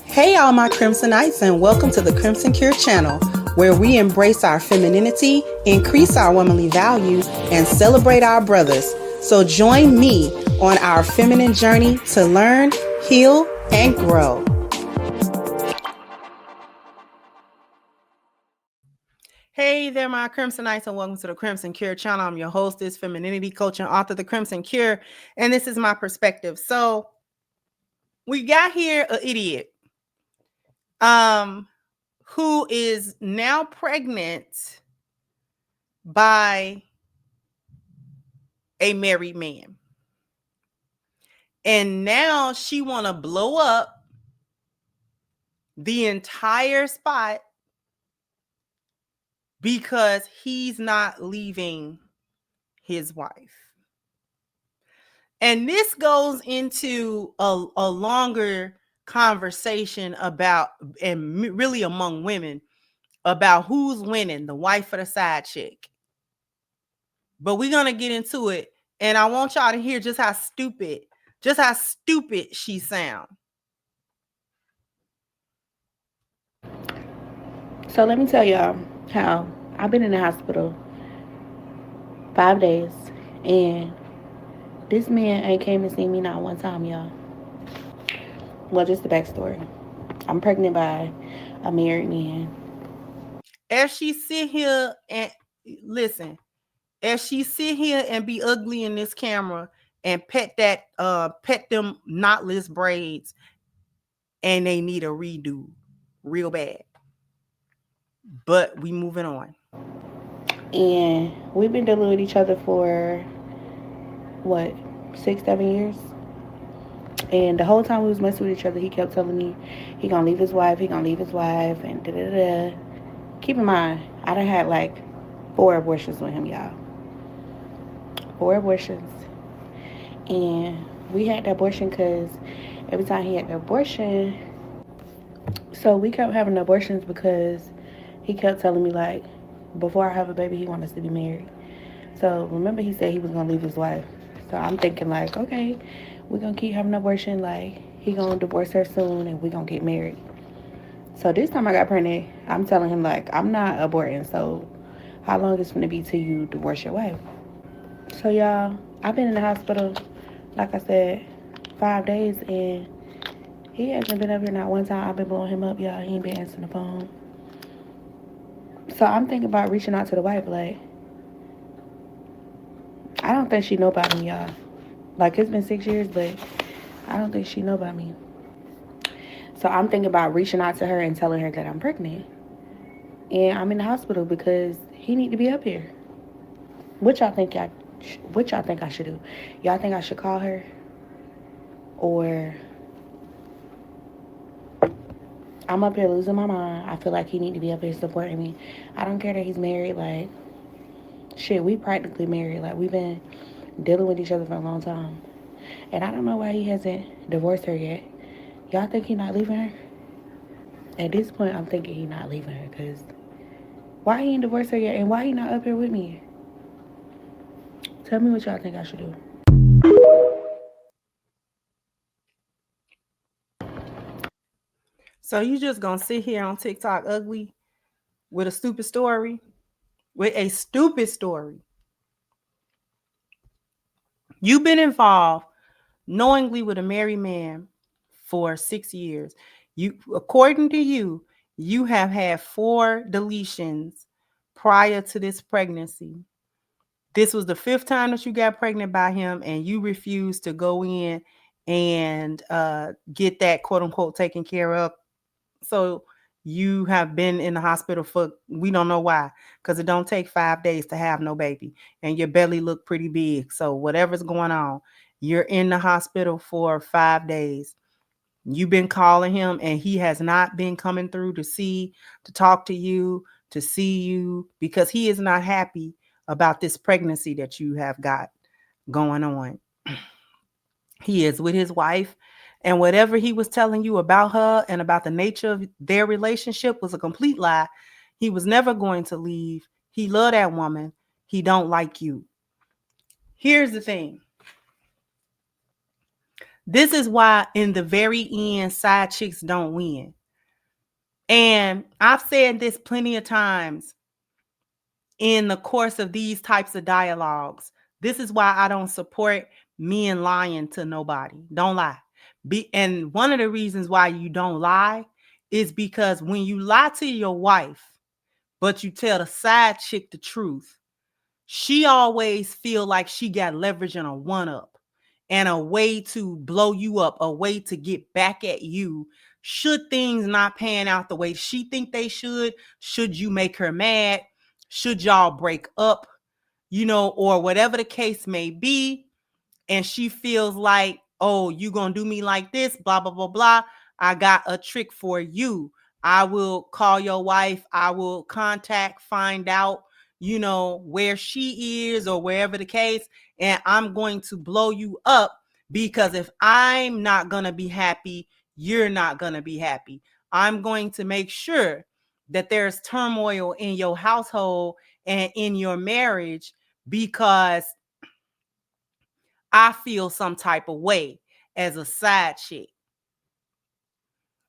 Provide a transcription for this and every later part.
Hey, all my Crimsonites, and welcome to the Crimson Cure channel, where we embrace our femininity, increase our womanly value, and celebrate our brothers. So join me on our feminine journey to learn, heal, and grow. Hey there, my Crimsonites, and welcome to the Crimson Cure channel. I'm your hostess, femininity coach, and author of the Crimson Cure, and this is my perspective. So we got here an idiot who is now pregnant by a married man. And now she want to blow up the entire spot because he's not leaving his wife. And this goes into a longer conversation about, and really among women, about who's winning, the wife or the side chick. But we're going to get into it. And I want y'all to hear just how stupid she sounds. So let me tell y'all how I've been in the hospital 5 days, and this man ain't came to see me not one time, y'all. Well, just the backstory. I'm pregnant by a married man. As she sit here and listen, as she sit here and be ugly in this camera and pet them knotless braids, and they need a redo real bad. But we moving on. And we've been dealing with each other for what, 6-7 years. And the whole time we was messing with each other, he kept telling me he gonna leave his wife, and da-da-da. Keep in mind, I done had like 4 abortions with him, y'all. 4 abortions. And we had the abortion because every time he had the abortion, so we kept having abortions because he kept telling me, like, before I have a baby, he wants us to be married. So remember, he said he was gonna leave his wife. So I'm thinking, like, okay, we're gonna keep having abortion, like he gonna divorce her soon and we gonna get married. So this time I got pregnant, I'm telling him, like, I'm not aborting, so how long is it gonna be till you divorce your wife? So y'all, I've been in the hospital, like I said, 5 days, and he hasn't been up here not one time. I've been blowing him up, y'all. He ain't been answering the phone. So I'm thinking about reaching out to the wife, like, I don't think she know about me, y'all. Like, it's been 6 years, but I don't think she know about me. So I'm thinking about reaching out to her and telling her that I'm pregnant. And I'm in the hospital because he need to be up here. What y'all think I should do? Y'all think I should call her? Or I'm up here losing my mind. I feel like he need to be up here supporting me. I don't care that he's married. Like, shit, we practically married. Like, we've been dealing with each other for a long time. And I don't know why he hasn't divorced her yet. Y'all think he not leaving her? At this point, I'm thinking he not leaving her, because why he ain't divorced her yet, and why he not up here with me? Tell me what y'all think I should do. So you just gonna sit here on TikTok ugly with a stupid story? With a stupid story. You've been involved knowingly with a married man for 6 years. You, according to you, you have had 4 deletions prior to this pregnancy. This was the 5th time that you got pregnant by him, and you refused to go in and get that quote unquote taken care of. So you have been in the hospital for, we don't know why, because it don't take 5 days to have no baby, and your belly look pretty big. So whatever's going on, you're in the hospital for 5 days. You've been calling him, and he has not been coming through to talk to you, to see you, because he is not happy about this pregnancy that you have got going on. He is with his wife, and whatever he was telling you about her and about the nature of their relationship was a complete lie. He was never going to leave. He loved that woman. He don't like you. Here's the thing. This is why in the very end, side chicks don't win. And I've said this plenty of times in the course of these types of dialogues. This is why I don't support men lying to nobody. Don't lie. And one of the reasons why you don't lie is because when you lie to your wife, but you tell the side chick the truth, she always feel like she got leverage and a one up and a way to blow you up, a way to get back at you. Should things not pan out the way she think they should you make her mad? Should y'all break up? Or whatever the case may be, and she feels like, oh, you gonna do me like this, blah, blah, blah, blah. I got a trick for you. I will call your wife. I will find out, where she is or wherever the case. And I'm going to blow you up because if I'm not going to be happy, you're not going to be happy. I'm going to make sure that there's turmoil in your household and in your marriage because I feel some type of way as a side chick,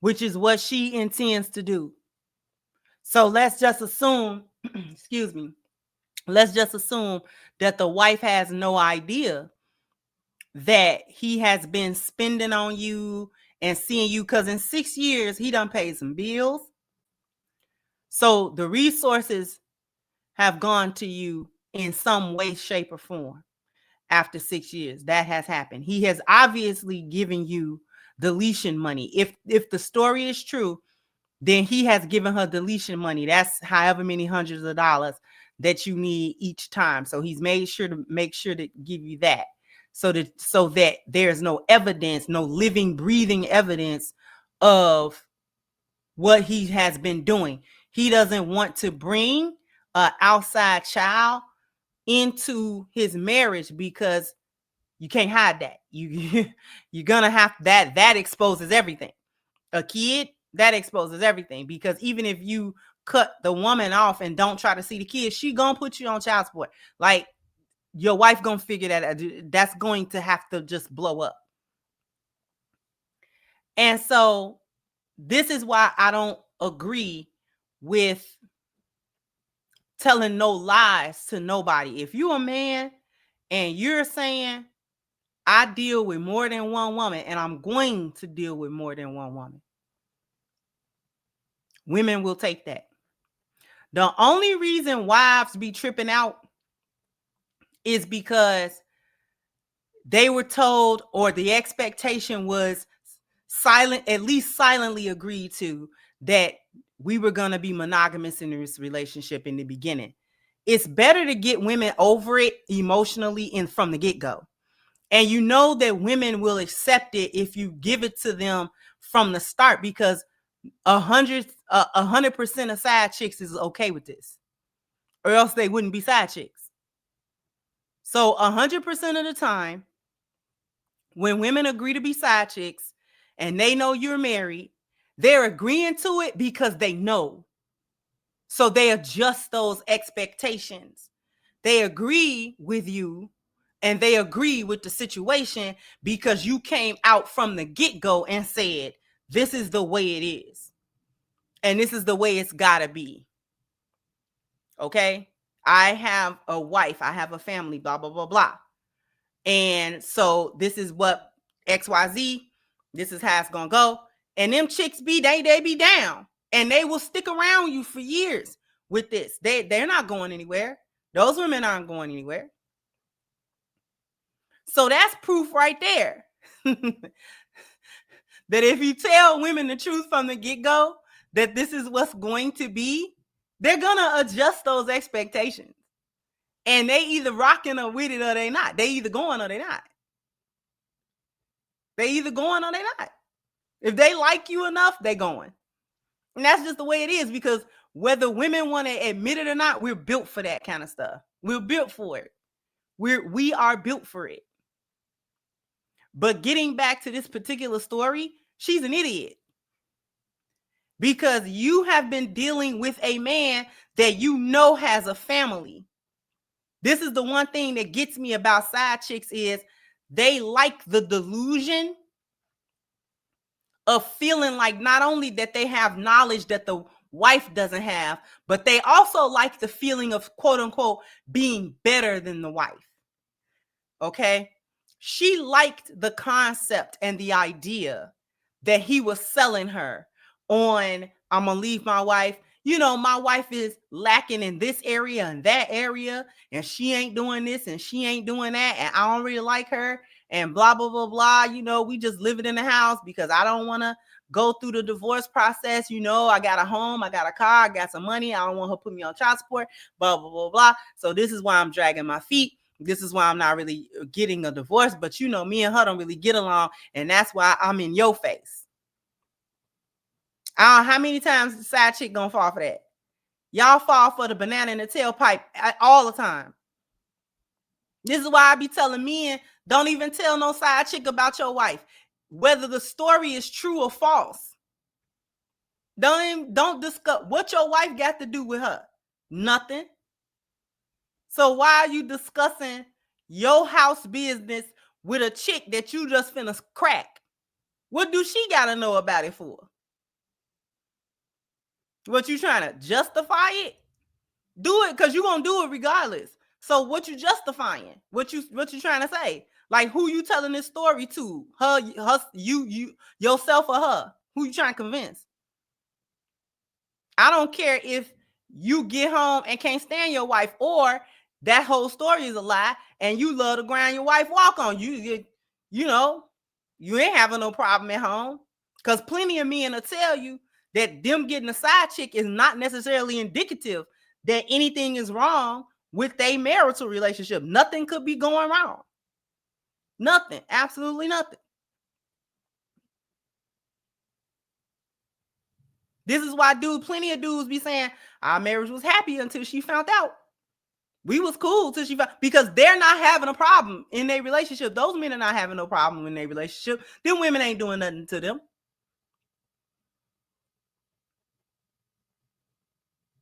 which is what she intends to do. So let's just assume, excuse me, let's just assume that the wife has no idea that he has been spending on you and seeing you, because in 6 years, he done paid some bills. So the resources have gone to you in some way, shape, or form. After 6 years, that has happened. He has obviously given you deletion money. If the story is true, then he has given her deletion money. That's however many hundreds of dollars that you need each time. So he's made sure to give you that. So that there's no evidence, no living, breathing evidence of what he has been doing. He doesn't want to bring an outside child into his marriage because you can't hide that. You're gonna have that exposes everything. A kid, that exposes everything, because even if you cut the woman off and don't try to see the kid, she gonna put you on child support. Like, your wife gonna figure that out. That's going to have to just blow up. And so this is why I don't agree with telling no lies to nobody. If you're a man and you're saying, I deal with more than one woman and I'm going to deal with more than one woman, women will take that. The only reason wives be tripping out is because they were told, or the expectation was at least silently agreed to, that we were going to be monogamous in this relationship in the beginning. It's better to get women over it emotionally and from the get-go. And you know that women will accept it if you give it to them from the start, because 100% of side chicks is okay with this, or else they wouldn't be side chicks. So 100% of the time, when women agree to be side chicks and they know you're married, they're agreeing to it because they know. So they adjust those expectations. They agree with you and they agree with the situation because you came out from the get-go and said, this is the way it is. And this is the way it's gotta be. Okay? I have a wife, I have a family, blah, blah, blah, blah. And so this is what XYZ, this is how it's gonna go. And them chicks they be down. And they will stick around you for years with this. They're not going anywhere. Those women aren't going anywhere. So that's proof right there. That if you tell women the truth from the get-go, that this is what's going to be, they're gonna adjust those expectations. And they either rocking or with it or they not. They either going or they not. They either going or they not. If they like you enough, they going. And that's just the way it is, because whether women want to admit it or not, we're built for that kind of stuff. We're built for it. We are built for it. But getting back to this particular story, she's an idiot. Because you have been dealing with a man that you know has a family. This is the one thing that gets me about side chicks is They like the delusion of feeling like not only that they have knowledge that the wife doesn't have, but they also like the feeling of quote unquote being better than the wife. Okay. She liked the concept and the idea that he was selling her on, I'm going to leave my wife. You know, my wife is lacking in this area and that area, and she ain't doing this and she ain't doing that, and I don't really like her, and blah, blah, blah, blah. You know, we just living in the house because I don't want to go through the divorce process. You know, I got a home, I got a car, I got some money. I don't want her to put me on child support, blah, blah, blah, blah. So this is why I'm dragging my feet. This is why I'm not really getting a divorce. But, you know, me and her don't really get along, and that's why I'm in your face. How many times the side chick gonna fall for that? Y'all fall for the banana in the tailpipe all the time. This is why I be telling men, don't even tell no side chick about your wife, whether the story is true or false. Don't discuss what your wife got to do with her. Nothing. So why are you discussing your house business with a chick that you just finna crack? What do she gotta know about it for? What, you trying to justify it? Do it because you're gonna do it regardless. So what you justifying? What you trying to say? Like, who you telling this story to? Her, you, yourself, or her? Who you trying to convince? I don't care if you get home and can't stand your wife, or that whole story is a lie and you love to grind your wife walk on. You know, you ain't having no problem at home. Because plenty of men will tell you that them getting a side chick is not necessarily indicative that anything is wrong with their marital relationship. Nothing could be going wrong. Nothing. Absolutely nothing. This is why plenty of dudes be saying our marriage was happy until she found out. We was cool till she found, because they're not having a problem in their relationship. Those men are not having no problem in their relationship. Them women ain't doing nothing to them.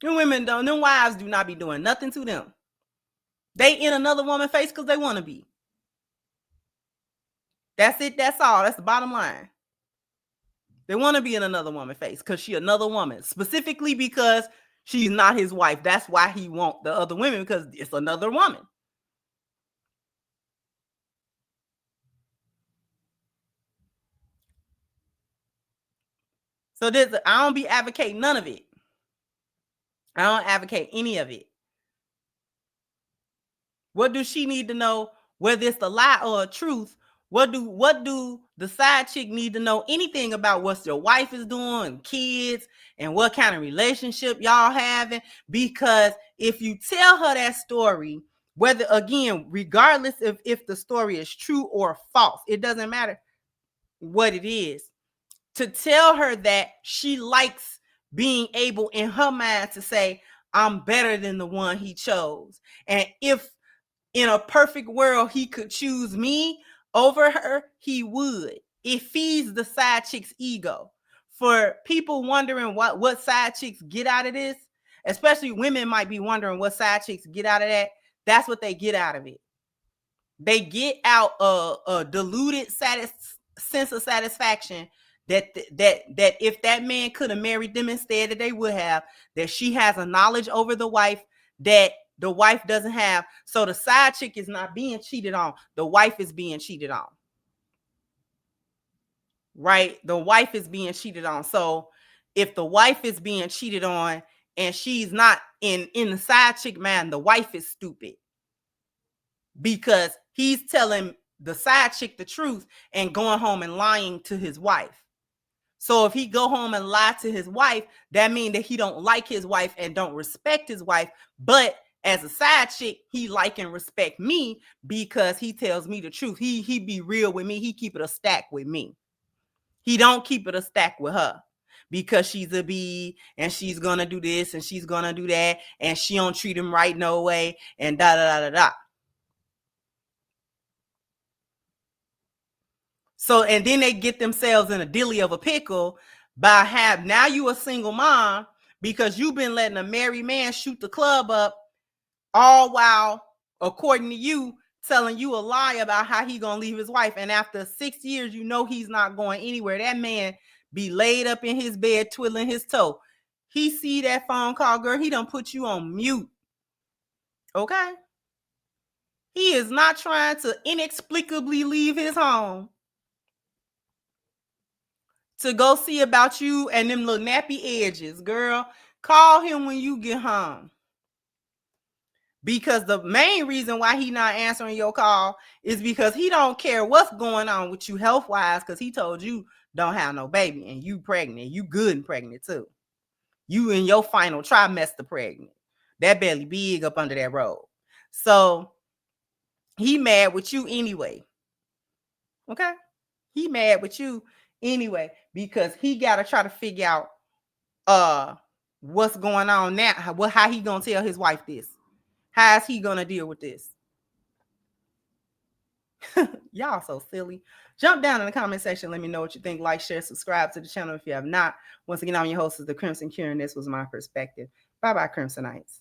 Them wives do not be doing nothing to them. They in another woman's face because they want to be. That's it. That's all. That's the bottom line. They want to be in another woman's face because she another woman, specifically because she's not his wife. That's why he want the other women, because it's another woman. So I don't be advocating none of it. I don't advocate any of it. What does she need to know, whether it's a lie or a truth? What do the side chick need to know anything about what your wife is doing, kids, and what kind of relationship y'all having? Because if you tell her that story, whether, again, regardless of if the story is true or false, it doesn't matter what it is, to tell her that she likes being able in her mind to say, I'm better than the one he chose. And if in a perfect world he could choose me over her, he would. It feeds the side chick's ego. For people wondering what side chicks get out of this, especially women might be wondering what side chicks get out of that. That's what they get out of it. They get out a diluted sense of satisfaction that if that man could have married them instead, that they would have, that she has a knowledge over the wife that the wife doesn't have. So the side chick is not being cheated on. The wife is being cheated on. Right? The wife is being cheated on. So if the wife is being cheated on and she's not in the side chick mind, the wife is stupid, because he's telling the side chick the truth and going home and lying to his wife. So if he go home and lie to his wife, that means that he don't like his wife and don't respect his wife. But as a side chick, he like and respect me because he tells me the truth. He be real with me. He keep it a stack with me. He don't keep it a stack with her because she's a bee and she's gonna do this and she's gonna do that and she don't treat him right no way and da da da da da. So, and then they get themselves in a dilly of a pickle by now you a single mom because you've been letting a married man shoot the club up, all while, according to you, telling you a lie about how he gonna leave his wife, and after 6 years, you know he's not going anywhere. That man be laid up in his bed twiddling his toe. He see that phone call, girl, he done put you on mute. Okay? He is not trying to inexplicably leave his home to go see about you and them little nappy edges. Girl, call him when you get home. Because the main reason why he not answering your call is because he don't care what's going on with you health-wise, because he told you don't have no baby and you pregnant. You good and pregnant too. You in your final trimester pregnant. That belly big up under that robe. So he mad with you anyway. Okay? He mad with you anyway because he got to try to figure out what's going on now. How he gonna tell his wife this? How is he gonna deal with this? Y'all so silly. Jump down in the comment section. Let me know what you think. Like, share, subscribe to the channel if you have not. Once again, I'm your host of the Crimson Cure, and this was my perspective. Bye bye, Crimsonites.